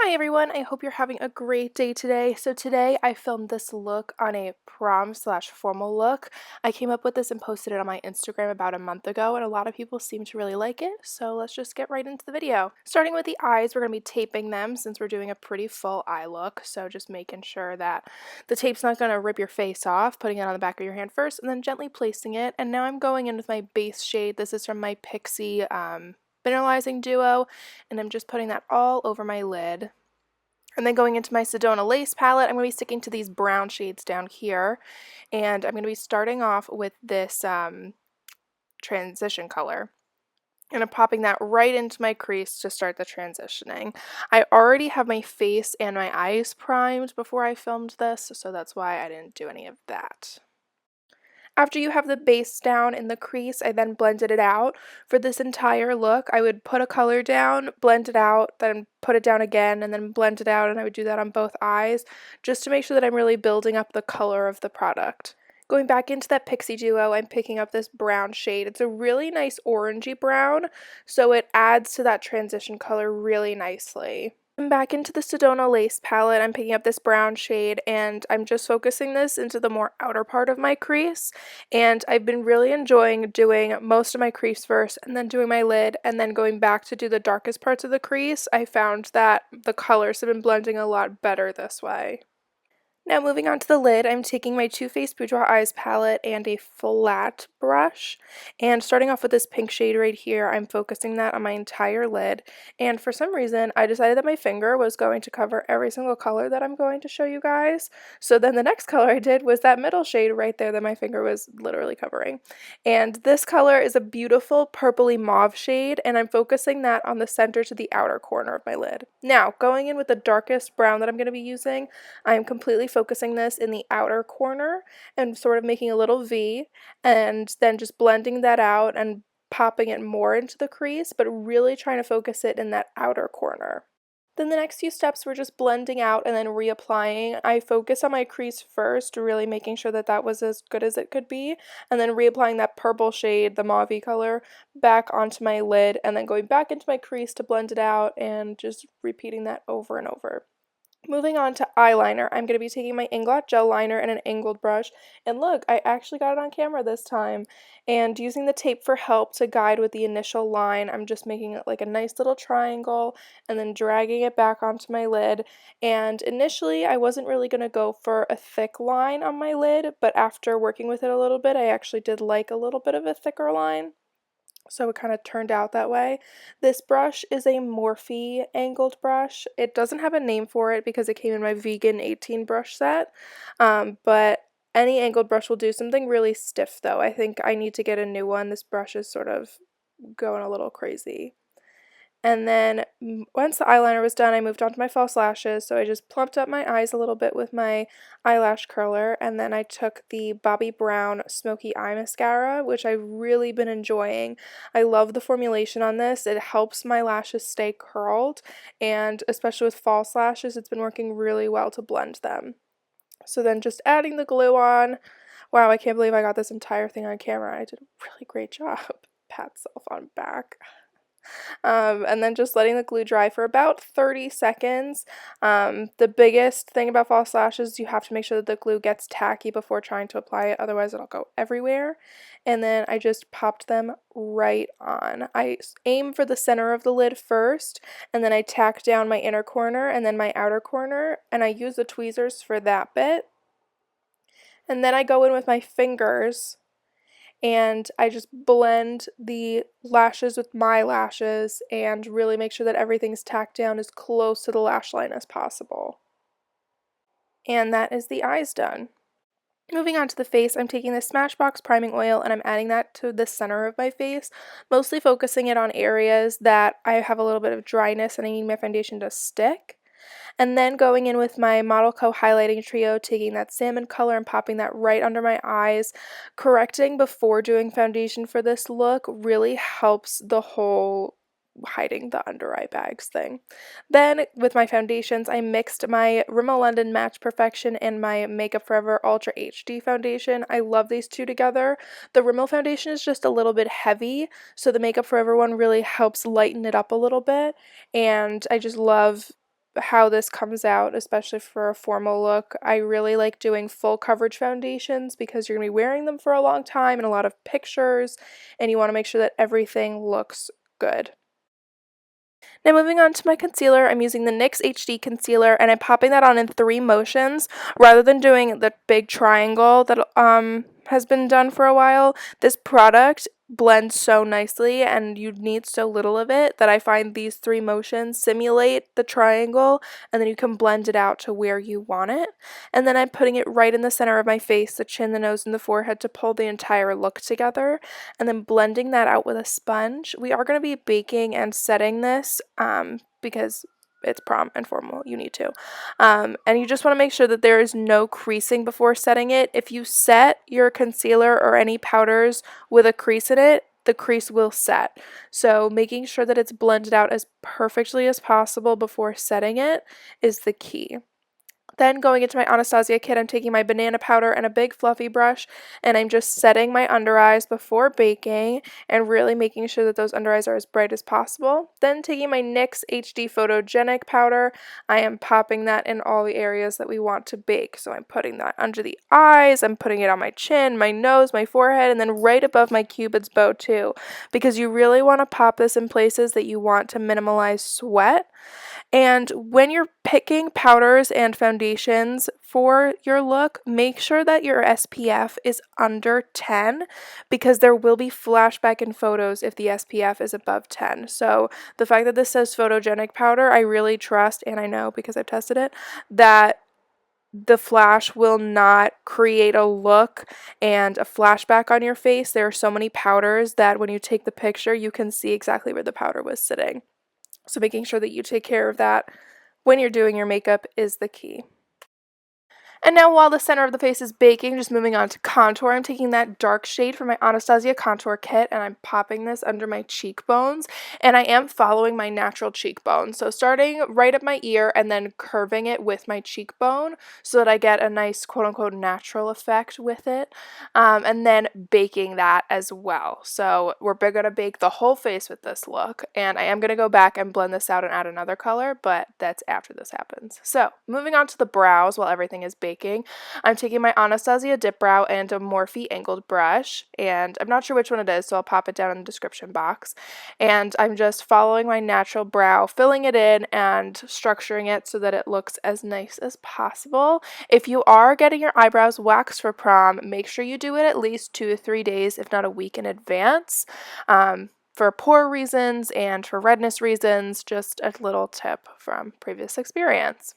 Hi everyone, I hope you're having a great day today. So today I filmed this look on a prom/formal look. I came up with this and posted it on my Instagram about a month ago and a lot of people seem to really like it. So let's just get right into the video. Starting with the eyes, we're going to be taping them since we're doing a pretty full eye look. So just making sure that the tape's not going to rip your face off, putting it on the back of your hand first and then gently placing it. And now I'm going in with my base shade. This is from my Pixi mineralizing duo, and I'm just putting that all over my lid. And then going into my Sedona lace palette, I'm going to be sticking to these brown shades down here, and I'm going to be starting off with this transition color. And I'm popping that right into my crease to start the transitioning. I already have my face and my eyes primed before I filmed this, so that's why I didn't do any of that. After you have the base down in the crease, I then blended it out. For this entire look, I would put a color down, blend it out, then put it down again, and then blend it out, and I would do that on both eyes, just to make sure that I'm really building up the color of the product. Going back into that Pixi duo, I'm picking up this brown shade. It's a really nice orangey brown, so it adds to that transition color really nicely. I'm back into the Sedona lace palette. I'm picking up this brown shade and I'm just focusing this into the more outer part of my crease, and I've been really enjoying doing most of my crease first and then doing my lid and then going back to do the darkest parts of the crease. I found that the colors have been blending a lot better this way. Now moving on to the lid, I'm taking my Too Faced Boudoir Eyes palette and a flat brush, and starting off with this pink shade right here, I'm focusing that on my entire lid, and for some reason I decided that my finger was going to cover every single color that I'm going to show you guys, so then the next color I did was that middle shade right there that my finger was literally covering, and this color is a beautiful purpley mauve shade, and I'm focusing that on the center to the outer corner of my lid. Now, going in with the darkest brown that I'm going to be using, I'm completely focusing this in the outer corner and sort of making a little V, and then just blending that out and popping it more into the crease, but really trying to focus it in that outer corner. Then the next few steps were just blending out and then reapplying. I focused on my crease first, really making sure that that was as good as it could be, and then reapplying that purple shade, the mauve color, back onto my lid, and then going back into my crease to blend it out and just repeating that over and over. Moving on to eyeliner, I'm going to be taking my Inglot gel liner and an angled brush, and look, I actually got it on camera this time, and using the tape for help to guide with the initial line, I'm just making it like a nice little triangle and then dragging it back onto my lid, and initially I wasn't really going to go for a thick line on my lid, but after working with it a little bit, I actually did like a little bit of a thicker line. So it kind of turned out that way. This brush is a Morphe angled brush. It doesn't have a name for it because it came in my vegan 18 brush set, but any angled brush will do. Something really stiff though. I think I need to get a new one. This brush is sort of going a little crazy. And then once the eyeliner was done, I moved on to my false lashes. So I just plumped up my eyes a little bit with my eyelash curler. And then I took the Bobbi Brown Smoky Eye Mascara, which I've really been enjoying. I love the formulation on this. It helps my lashes stay curled. And especially with false lashes, it's been working really well to blend them. So then just adding the glue on. Wow, I can't believe I got this entire thing on camera. I did a really great job. Pat self on back. And then just letting the glue dry for about 30 seconds. The biggest thing about false lashes, you have to make sure that the glue gets tacky before trying to apply it, otherwise it'll go everywhere. And then I just popped them right on. I aim for the center of the lid first, and then I tack down my inner corner and then my outer corner, and I use the tweezers for that bit. And then I go in with my fingers and I just blend the lashes with my lashes and really make sure that everything's tacked down as close to the lash line as possible. And that is the eyes done. Moving on to the face, I'm taking the Smashbox priming oil and I'm adding that to the center of my face, mostly focusing it on areas that I have a little bit of dryness and I need my foundation to stick. And then going in with my Model Co highlighting trio, taking that salmon color and popping that right under my eyes. Correcting before doing foundation for this look really helps the whole hiding the under eye bags thing. Then with my foundations, I mixed my Rimmel London Match Perfection and my Makeup Forever Ultra HD foundation. I love these two together. The Rimmel foundation is just a little bit heavy, so the Makeup Forever one really helps lighten it up a little bit, and I just love how this comes out, especially for a formal look. I really like doing full coverage foundations because you're going to be wearing them for a long time and a lot of pictures, and you want to make sure that everything looks good. Now moving on to my concealer, I'm using the NYX HD Concealer, and I'm popping that on in 3 motions rather than doing the big triangle that has been done for a while. This product blends so nicely, and you need so little of it that I find these 3 motions simulate the triangle, and then you can blend it out to where you want it. And then I'm putting it right in the center of my face, the chin, the nose, and the forehead to pull the entire look together, and then blending that out with a sponge. We are going to be baking and setting this because it's prom and formal, you need to. And you just want to make sure that there is no creasing before setting it. If you set your concealer or any powders with a crease in it, the crease will set. So making sure that it's blended out as perfectly as possible before setting it is the key. Then going into my Anastasia kit, I'm taking my banana powder and a big fluffy brush, and I'm just setting my under eyes before baking and really making sure that those under eyes are as bright as possible. Then taking my NYX HD Photogenic powder, I am popping that in all the areas that we want to bake. So I'm putting that under the eyes, I'm putting it on my chin, my nose, my forehead, and then right above my cupid's bow too, because you really want to pop this in places that you want to minimize sweat. And when you're picking powders and foundations for your look, make sure that your SPF is under 10 because there will be flashback in photos if the SPF is above 10. So the fact that this says photogenic powder, I really trust, and I know because I've tested it, that the flash will not create a look and a flashback on your face. There are so many powders that when you take the picture, you can see exactly where the powder was sitting. So making sure that you take care of that when you're doing your makeup is the key. And now while the center of the face is baking, just moving on to contour, I'm taking that dark shade from my Anastasia contour kit and I'm popping this under my cheekbones, and I am following my natural cheekbone. So starting right at my ear and then curving it with my cheekbone so that I get a nice quote-unquote natural effect with it, and then baking that as well. So we're going to bake the whole face with this look, and I am going to go back and blend this out and add another color, but that's after this happens. So moving on to the brows while everything is baking. I'm taking my Anastasia dip brow and a Morphe angled brush, and I'm not sure which one it is, so I'll pop it down in the description box. And I'm just following my natural brow, filling it in and structuring it so that it looks as nice as possible. If you are getting your eyebrows waxed for prom, make sure you do it at least 2 to 3 days, if not a week in advance. For pore reasons and for redness reasons, just a little tip from previous experience.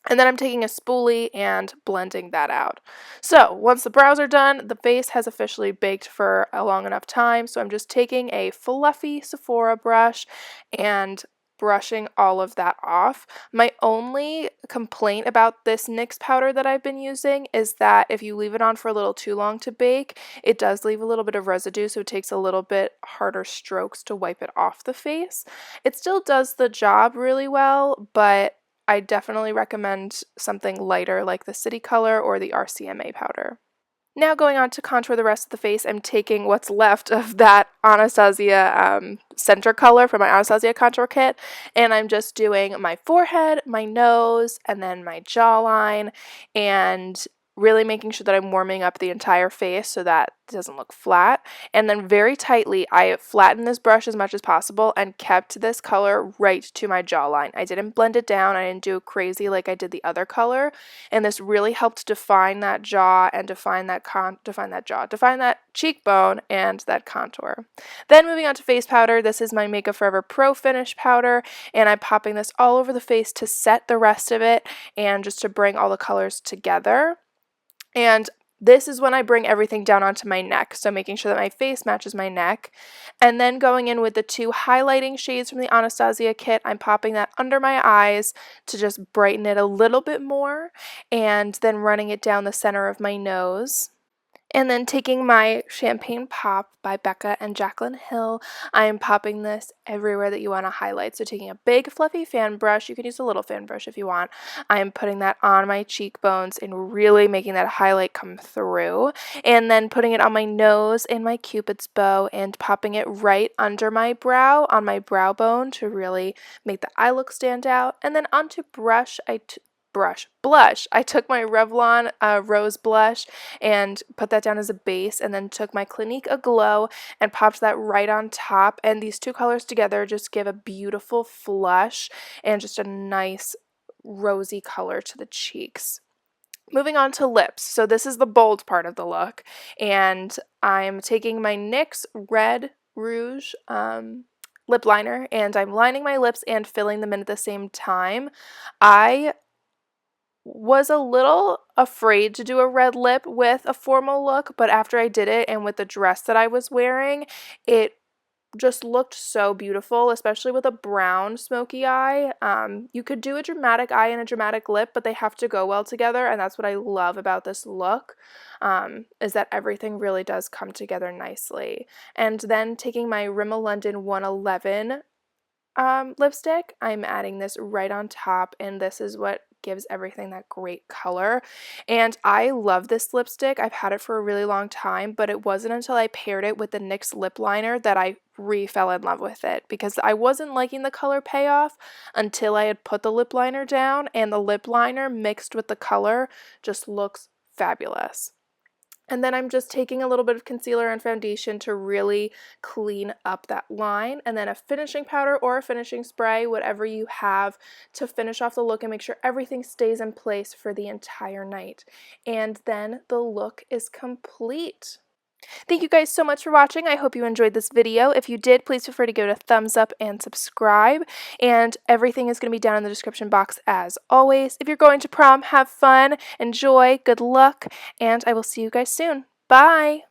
And then I'm taking a spoolie and blending that out. So once the brows are done, the face has officially baked for a long enough time. So I'm just taking a fluffy Sephora brush and brushing all of that off. My only complaint about this NYX powder that I've been using is that if you leave it on for a little too long to bake, it does leave a little bit of residue, so it takes a little bit harder strokes to wipe it off the face. It still does the job really well, but I definitely recommend something lighter like the City Color or the RCMA powder. Now going on to contour the rest of the face, I'm taking what's left of that Anastasia center color from my Anastasia contour kit, and I'm just doing my forehead, my nose, and then my jawline, and really making sure that I'm warming up the entire face so that it doesn't look flat. And then very tightly, I flattened this brush as much as possible and kept this color right to my jawline. I didn't blend it down. I didn't do crazy like I did the other color. And this really helped define that jaw and define that cheekbone and that contour. Then moving on to face powder, this is my Makeup Forever Pro Finish powder, and I'm popping this all over the face to set the rest of it and just to bring all the colors together. And this is when I bring everything down onto my neck, so making sure that my face matches my neck. And then going in with the 2 highlighting shades from the Anastasia kit, I'm popping that under my eyes to just brighten it a little bit more, and then running it down the center of my nose. And then taking my Champagne Pop by Becca and Jaclyn Hill, I am popping this everywhere that you want to highlight. So taking a big fluffy fan brush, you can use a little fan brush if you want. I am putting that on my cheekbones and really making that highlight come through. And then putting it on my nose and my Cupid's bow and popping it right under my brow, on my brow bone to really make the eye look stand out. And then onto blush, I took my Revlon Rose blush and put that down as a base, and then took my Clinique Aglow and popped that right on top. And these two colors together just give a beautiful flush and just a nice rosy color to the cheeks. Moving on to lips. So this is the bold part of the look, and I'm taking my NYX Red Rouge lip liner, and I'm lining my lips and filling them in at the same time. I was a little afraid to do a red lip with a formal look, but after I did it and with the dress that I was wearing, it just looked so beautiful, especially with a brown smoky eye. You could do a dramatic eye and a dramatic lip, but they have to go well together, and that's what I love about this look, is that everything really does come together nicely. And then taking my Rimmel London 111 lipstick, I'm adding this right on top, and this is what gives everything that great color. And I love this lipstick. I've had it for a really long time, but it wasn't until I paired it with the NYX lip liner that I fell in love with it, because I wasn't liking the color payoff until I had put the lip liner down, and the lip liner mixed with the color just looks fabulous. And then I'm just taking a little bit of concealer and foundation to really clean up that line, and then a finishing powder or a finishing spray, whatever you have, to finish off the look and make sure everything stays in place for the entire night. And then the look is complete. Thank you guys so much for watching. I hope you enjoyed this video. If you did, please feel free to give it a thumbs up and subscribe. And everything is going to be down in the description box as always. If you're going to prom, have fun, enjoy, good luck, and I will see you guys soon. Bye!